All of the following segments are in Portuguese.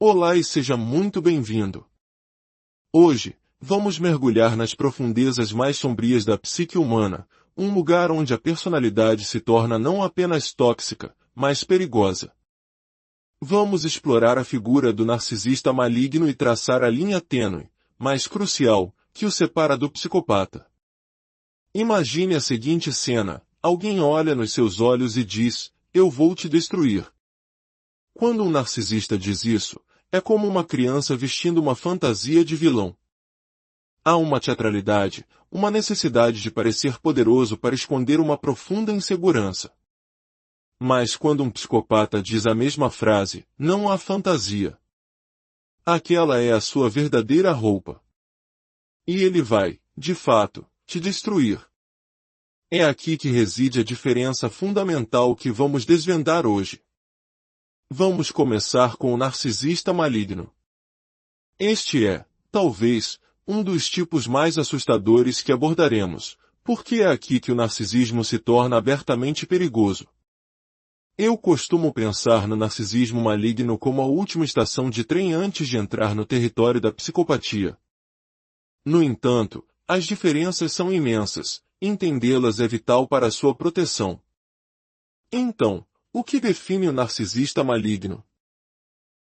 Olá e seja muito bem-vindo. Hoje, vamos mergulhar nas profundezas mais sombrias da psique humana, um lugar onde a personalidade se torna não apenas tóxica, mas perigosa. Vamos explorar a figura do narcisista maligno e traçar a linha tênue, mas crucial, que o separa do psicopata. Imagine a seguinte cena: alguém olha nos seus olhos e diz, "Eu vou te destruir." Quando um narcisista diz isso, é como uma criança vestindo uma fantasia de vilão. Há uma teatralidade, uma necessidade de parecer poderoso para esconder uma profunda insegurança. Mas quando um psicopata diz a mesma frase, não há fantasia. Aquela é a sua verdadeira roupa. E ele vai, de fato, te destruir. É aqui que reside a diferença fundamental que vamos desvendar hoje. Vamos começar com o narcisista maligno. Este é, talvez, um dos tipos mais assustadores que abordaremos, porque é aqui que o narcisismo se torna abertamente perigoso. Eu costumo pensar no narcisismo maligno como a última estação de trem antes de entrar no território da psicopatia. No entanto, as diferenças são imensas, entendê-las é vital para a sua proteção. Então, o que define o narcisista maligno?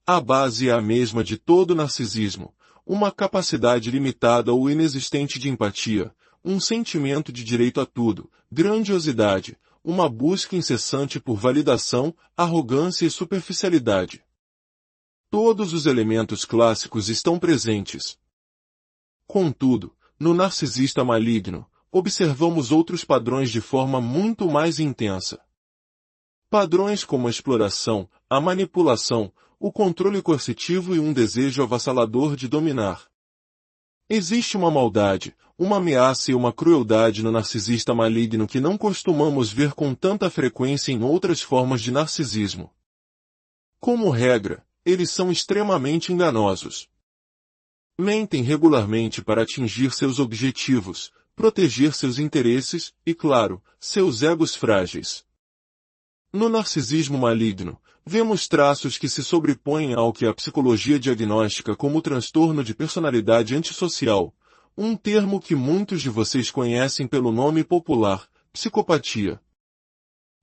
A base é a mesma de todo narcisismo, uma capacidade limitada ou inexistente de empatia, um sentimento de direito a tudo, grandiosidade, uma busca incessante por validação, arrogância e superficialidade. Todos os elementos clássicos estão presentes. Contudo, no narcisista maligno, observamos outros padrões de forma muito mais intensa. Padrões como a exploração, a manipulação, o controle coercitivo e um desejo avassalador de dominar. Existe uma maldade, uma ameaça e uma crueldade no narcisista maligno que não costumamos ver com tanta frequência em outras formas de narcisismo. Como regra, eles são extremamente enganosos. Mentem regularmente para atingir seus objetivos, proteger seus interesses e, claro, seus egos frágeis. No narcisismo maligno, vemos traços que se sobrepõem ao que a psicologia diagnostica como transtorno de personalidade antissocial, um termo que muitos de vocês conhecem pelo nome popular, psicopatia.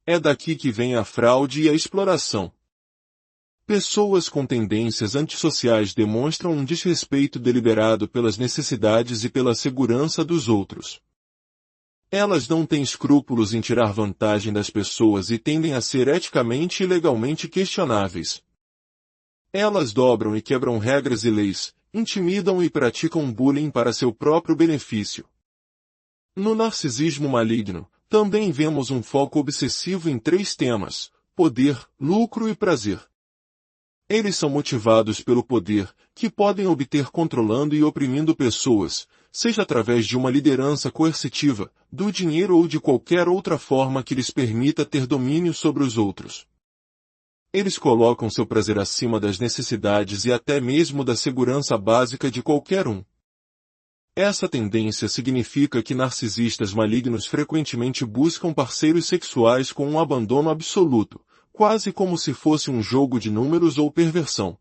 É daqui que vem a fraude e a exploração. Pessoas com tendências antissociais demonstram um desrespeito deliberado pelas necessidades e pela segurança dos outros. Elas não têm escrúpulos em tirar vantagem das pessoas e tendem a ser eticamente e legalmente questionáveis. Elas dobram e quebram regras e leis, intimidam e praticam bullying para seu próprio benefício. No narcisismo maligno, também vemos um foco obsessivo em três temas: poder, lucro e prazer. Eles são motivados pelo poder, que podem obter controlando e oprimindo pessoas, seja através de uma liderança coercitiva, do dinheiro ou de qualquer outra forma que lhes permita ter domínio sobre os outros. Eles colocam seu prazer acima das necessidades e até mesmo da segurança básica de qualquer um. Essa tendência significa que narcisistas malignos frequentemente buscam parceiros sexuais com um abandono absoluto, quase como se fosse um jogo de números ou perversão.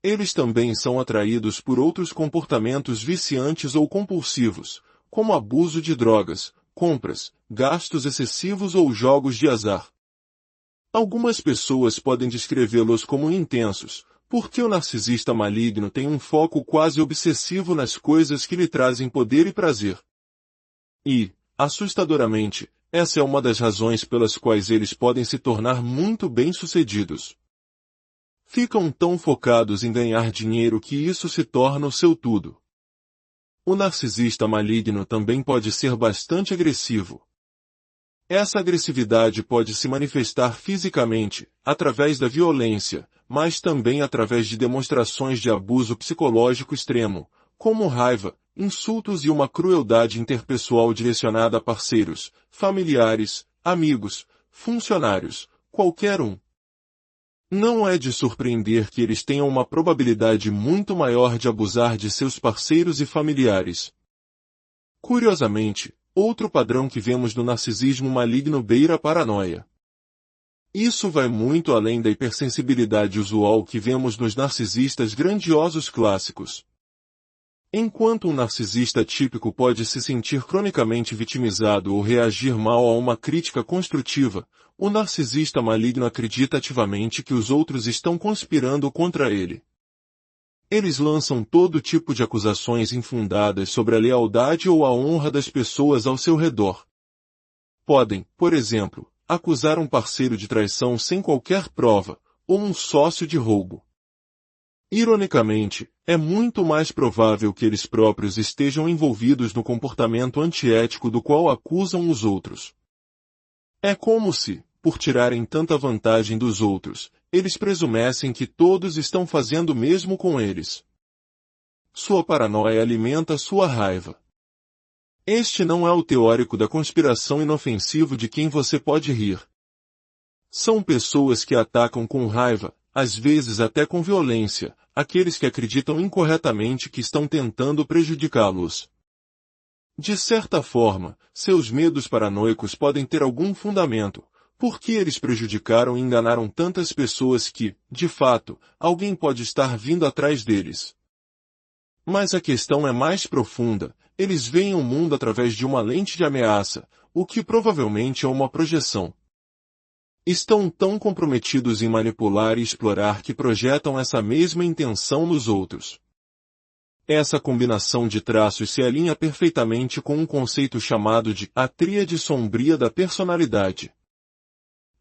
Eles também são atraídos por outros comportamentos viciantes ou compulsivos, como abuso de drogas, compras, gastos excessivos ou jogos de azar. Algumas pessoas podem descrevê-los como intensos, porque o narcisista maligno tem um foco quase obsessivo nas coisas que lhe trazem poder e prazer. E, assustadoramente, essa é uma das razões pelas quais eles podem se tornar muito bem-sucedidos. Ficam tão focados em ganhar dinheiro que isso se torna o seu tudo. O narcisista maligno também pode ser bastante agressivo. Essa agressividade pode se manifestar fisicamente, através da violência, mas também através de demonstrações de abuso psicológico extremo, como raiva, insultos e uma crueldade interpessoal direcionada a parceiros, familiares, amigos, funcionários, qualquer um. Não é de surpreender que eles tenham uma probabilidade muito maior de abusar de seus parceiros e familiares. Curiosamente, outro padrão que vemos no narcisismo maligno beira a paranoia. Isso vai muito além da hipersensibilidade usual que vemos nos narcisistas grandiosos clássicos. Enquanto um narcisista típico pode se sentir cronicamente vitimizado ou reagir mal a uma crítica construtiva, o narcisista maligno acredita ativamente que os outros estão conspirando contra ele. Eles lançam todo tipo de acusações infundadas sobre a lealdade ou a honra das pessoas ao seu redor. Podem, por exemplo, acusar um parceiro de traição sem qualquer prova, ou um sócio de roubo. Ironicamente, é muito mais provável que eles próprios estejam envolvidos no comportamento antiético do qual acusam os outros. É como se, por tirarem tanta vantagem dos outros, eles presumessem que todos estão fazendo o mesmo com eles. Sua paranoia alimenta sua raiva. Este não é o teórico da conspiração inofensivo de quem você pode rir. São pessoas que atacam com raiva, às vezes até com violência, aqueles que acreditam incorretamente que estão tentando prejudicá-los. De certa forma, seus medos paranoicos podem ter algum fundamento, porque eles prejudicaram e enganaram tantas pessoas que, de fato, alguém pode estar vindo atrás deles. Mas a questão é mais profunda, eles veem o mundo através de uma lente de ameaça, o que provavelmente é uma projeção. Estão tão comprometidos em manipular e explorar que projetam essa mesma intenção nos outros. Essa combinação de traços se alinha perfeitamente com um conceito chamado de a tríade sombria da personalidade.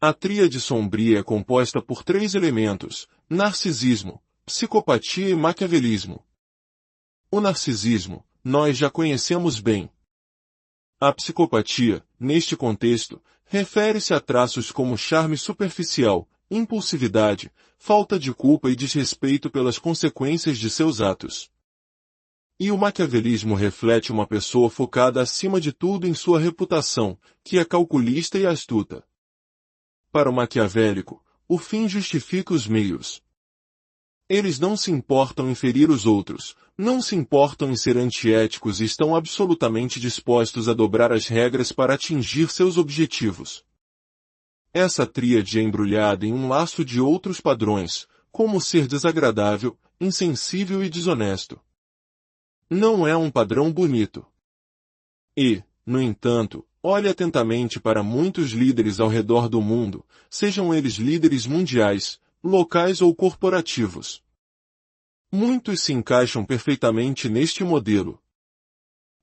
A tríade sombria é composta por 3 elementos: narcisismo, psicopatia e maquiavelismo. O narcisismo, nós já conhecemos bem. A psicopatia, neste contexto, refere-se a traços como charme superficial, impulsividade, falta de culpa e desrespeito pelas consequências de seus atos. E o maquiavelismo reflete uma pessoa focada acima de tudo em sua reputação, que é calculista e astuta. Para o maquiavélico, o fim justifica os meios. Eles não se importam em ferir os outros, não se importam em ser antiéticos e estão absolutamente dispostos a dobrar as regras para atingir seus objetivos. Essa tríade é embrulhada em um laço de outros padrões, como ser desagradável, insensível e desonesto. Não é um padrão bonito. E, no entanto, olhe atentamente para muitos líderes ao redor do mundo, sejam eles líderes mundiais, locais ou corporativos. Muitos se encaixam perfeitamente neste modelo.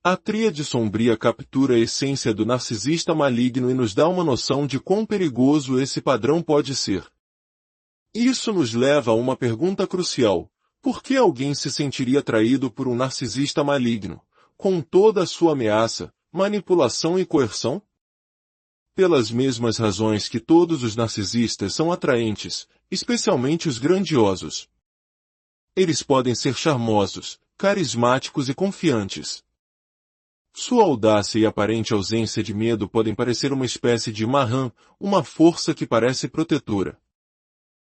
A tríade sombria captura a essência do narcisista maligno e nos dá uma noção de quão perigoso esse padrão pode ser. Isso nos leva a uma pergunta crucial: por que alguém se sentiria atraído por um narcisista maligno, com toda a sua ameaça, manipulação e coerção? Pelas mesmas razões que todos os narcisistas são atraentes, especialmente os grandiosos. Eles podem ser charmosos, carismáticos e confiantes. Sua audácia e aparente ausência de medo podem parecer uma espécie de marrã, uma força que parece protetora.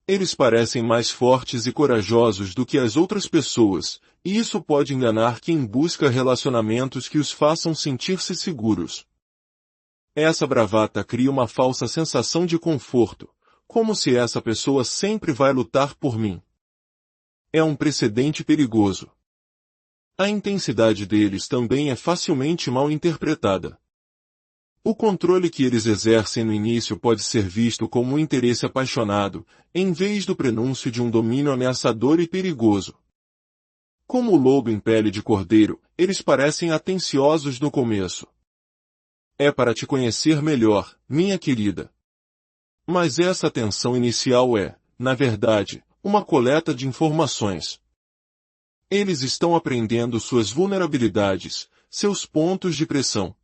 Eles parecem mais fortes e corajosos do que as outras pessoas, e isso pode enganar quem busca relacionamentos que os façam sentir-se seguros. Essa bravata cria uma falsa sensação de conforto, como se essa pessoa sempre vai lutar por mim. É um precedente perigoso. A intensidade deles também é facilmente mal interpretada. O controle que eles exercem no início pode ser visto como um interesse apaixonado, em vez do prenúncio de um domínio ameaçador e perigoso. Como o lobo em pele de cordeiro, eles parecem atenciosos no começo. É para te conhecer melhor, minha querida. Mas essa atenção inicial é, na verdade, uma coleta de informações. Eles estão aprendendo suas vulnerabilidades, seus pontos de pressão.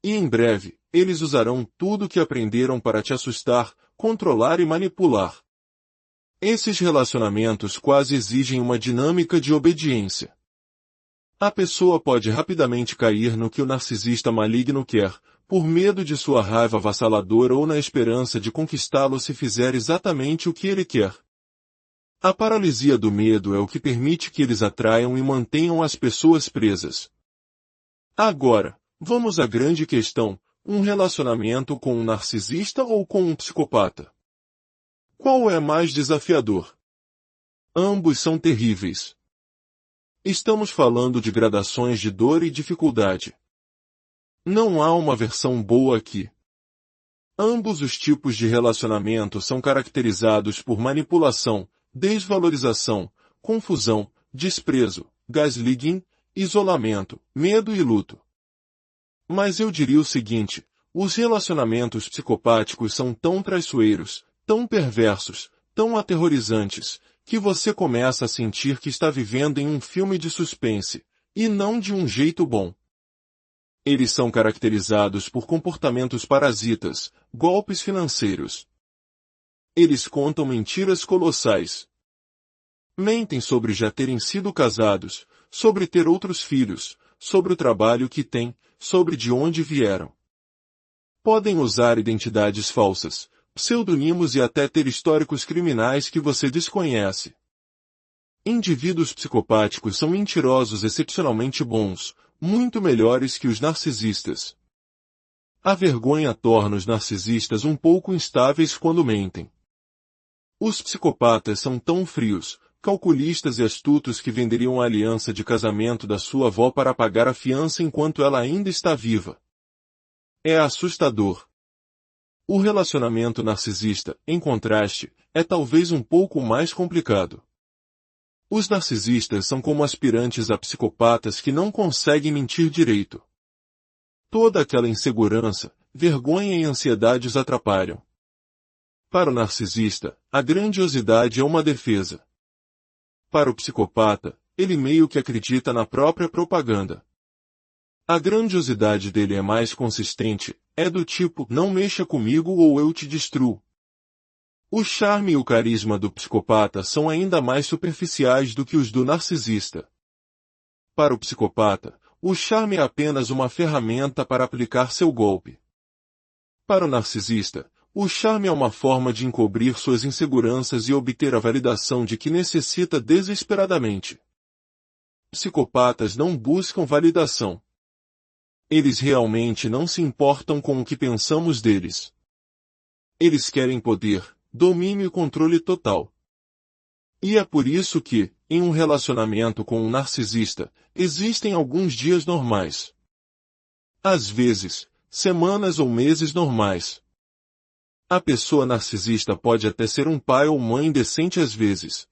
E em breve, eles usarão tudo o que aprenderam para te assustar, controlar e manipular. Esses relacionamentos quase exigem uma dinâmica de obediência. A pessoa pode rapidamente cair no que o narcisista maligno quer, por medo de sua raiva avassaladora ou na esperança de conquistá-lo se fizer exatamente o que ele quer. A paralisia do medo é o que permite que eles atraiam e mantenham as pessoas presas. Agora, vamos à grande questão: Um relacionamento com um narcisista ou com um psicopata? Qual é mais desafiador? Ambos são terríveis. Estamos falando de gradações de dor e dificuldade. Não há uma versão boa aqui. Ambos os tipos de relacionamento são caracterizados por manipulação, desvalorização, confusão, desprezo, gaslighting, isolamento, medo e luto. Mas eu diria o seguinte: os relacionamentos psicopáticos são tão traiçoeiros, tão perversos, tão aterrorizantes, que você começa a sentir que está vivendo em um filme de suspense, e não de um jeito bom. Eles são caracterizados por comportamentos parasitas, golpes financeiros. Eles contam mentiras colossais. Mentem sobre já terem sido casados, sobre ter outros filhos, sobre o trabalho que têm, sobre de onde vieram. Podem usar identidades falsas, pseudonimos e até ter históricos criminais que você desconhece. Indivíduos psicopáticos são mentirosos excepcionalmente bons, muito melhores que os narcisistas. A vergonha torna os narcisistas um pouco instáveis quando mentem. Os psicopatas são tão frios, calculistas e astutos que venderiam a aliança de casamento da sua avó para pagar a fiança enquanto ela ainda está viva. É assustador. O relacionamento narcisista, em contraste, é talvez um pouco mais complicado. Os narcisistas são como aspirantes a psicopatas que não conseguem mentir direito. Toda aquela insegurança, vergonha e ansiedade os atrapalham. Para o narcisista, a grandiosidade é uma defesa. Para o psicopata, ele meio que acredita na própria propaganda. A grandiosidade dele é mais consistente, é do tipo, não mexa comigo ou eu te destruo. O charme e o carisma do psicopata são ainda mais superficiais do que os do narcisista. Para o psicopata, o charme é apenas uma ferramenta para aplicar seu golpe. Para o narcisista, o charme é uma forma de encobrir suas inseguranças e obter a validação de que necessita desesperadamente. Psicopatas não buscam validação. Eles realmente não se importam com o que pensamos deles. Eles querem poder, domínio e controle total. E é por isso que, em um relacionamento com um narcisista, existem alguns dias normais. Às vezes, semanas ou meses normais. A pessoa narcisista pode até ser um pai ou mãe decente às vezes.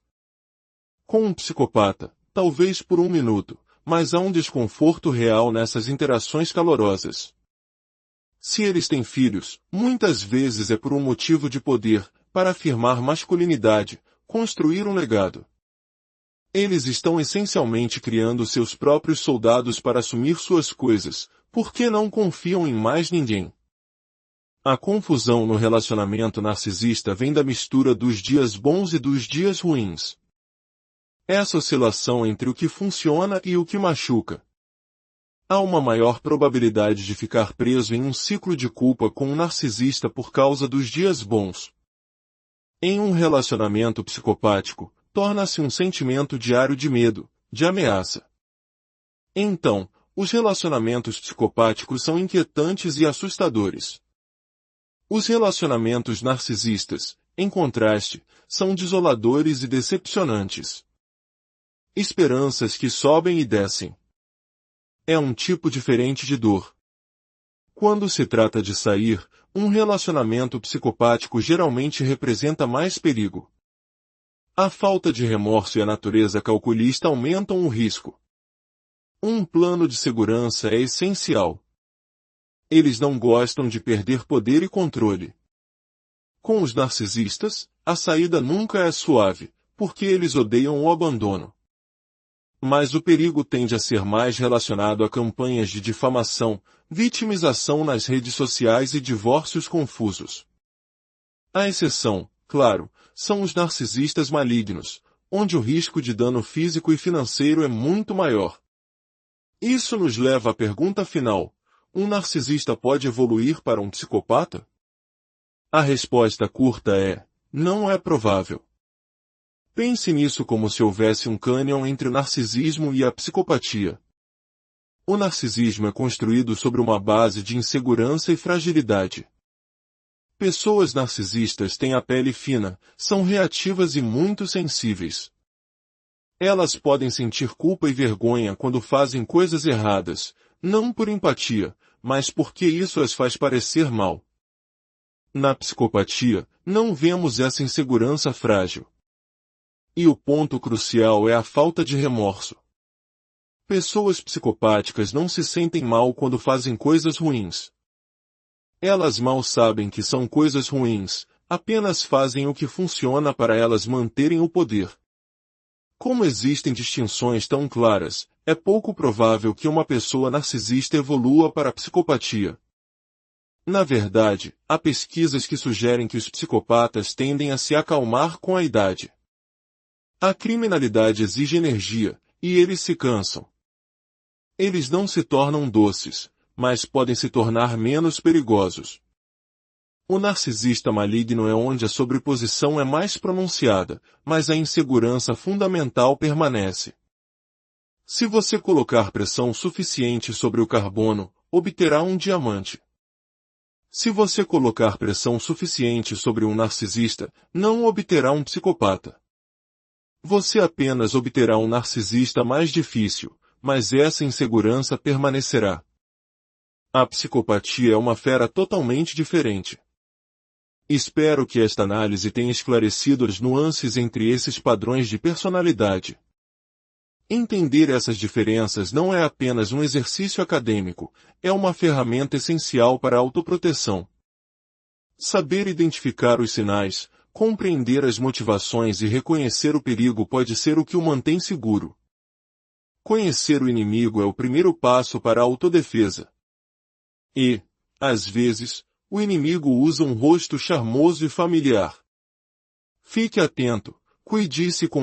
Com um psicopata, talvez por um minuto, mas há um desconforto real nessas interações calorosas. Se eles têm filhos, muitas vezes é por um motivo de poder, para afirmar masculinidade, construir um legado. Eles estão essencialmente criando seus próprios soldados para assumir suas coisas, porque não confiam em mais ninguém. A confusão no relacionamento narcisista vem da mistura dos dias bons e dos dias ruins. Essa oscilação entre o que funciona e o que machuca. Há uma maior probabilidade de ficar preso em um ciclo de culpa com um narcisista por causa dos dias bons. Em um relacionamento psicopático, torna-se um sentimento diário de medo, de ameaça. Então, os relacionamentos psicopáticos são inquietantes e assustadores. Os relacionamentos narcisistas, em contraste, são desoladores e decepcionantes. Esperanças que sobem e descem. É um tipo diferente de dor. Quando se trata de sair, um relacionamento psicopático geralmente representa mais perigo. A falta de remorso e a natureza calculista aumentam o risco. Um plano de segurança é essencial. Eles não gostam de perder poder e controle. Com os narcisistas, a saída nunca é suave, porque eles odeiam o abandono. Mas o perigo tende a ser mais relacionado a campanhas de difamação, vitimização nas redes sociais e divórcios confusos. A exceção, claro, são os narcisistas malignos, onde o risco de dano físico e financeiro é muito maior. Isso nos leva à pergunta final: um narcisista pode evoluir para um psicopata? A resposta curta é: não é provável. Pense nisso como se houvesse um cânion entre o narcisismo e a psicopatia. O narcisismo é construído sobre uma base de insegurança e fragilidade. Pessoas narcisistas têm a pele fina, são reativas e muito sensíveis. Elas podem sentir culpa e vergonha quando fazem coisas erradas, não por empatia, mas porque isso as faz parecer mal. Na psicopatia, não vemos essa insegurança frágil. E o ponto crucial é a falta de remorso. Pessoas psicopáticas não se sentem mal quando fazem coisas ruins. Elas mal sabem que são coisas ruins, apenas fazem o que funciona para elas manterem o poder. Como existem distinções tão claras, é pouco provável que uma pessoa narcisista evolua para a psicopatia. Na verdade, há pesquisas que sugerem que os psicopatas tendem a se acalmar com a idade. A criminalidade exige energia, e eles se cansam. Eles não se tornam doces, mas podem se tornar menos perigosos. O narcisista maligno é onde a sobreposição é mais pronunciada, mas a insegurança fundamental permanece. Se você colocar pressão suficiente sobre o carbono, obterá um diamante. Se você colocar pressão suficiente sobre um narcisista, não obterá um psicopata. Você apenas obterá um narcisista mais difícil, mas essa insegurança permanecerá. A psicopatia é uma fera totalmente diferente. Espero que esta análise tenha esclarecido as nuances entre esses padrões de personalidade. Entender essas diferenças não é apenas um exercício acadêmico, é uma ferramenta essencial para a autoproteção. Saber identificar os sinais, compreender as motivações e reconhecer o perigo pode ser o que o mantém seguro. Conhecer o inimigo é o primeiro passo para a autodefesa. E, às vezes, o inimigo usa um rosto charmoso e familiar. Fique atento, cuide-se com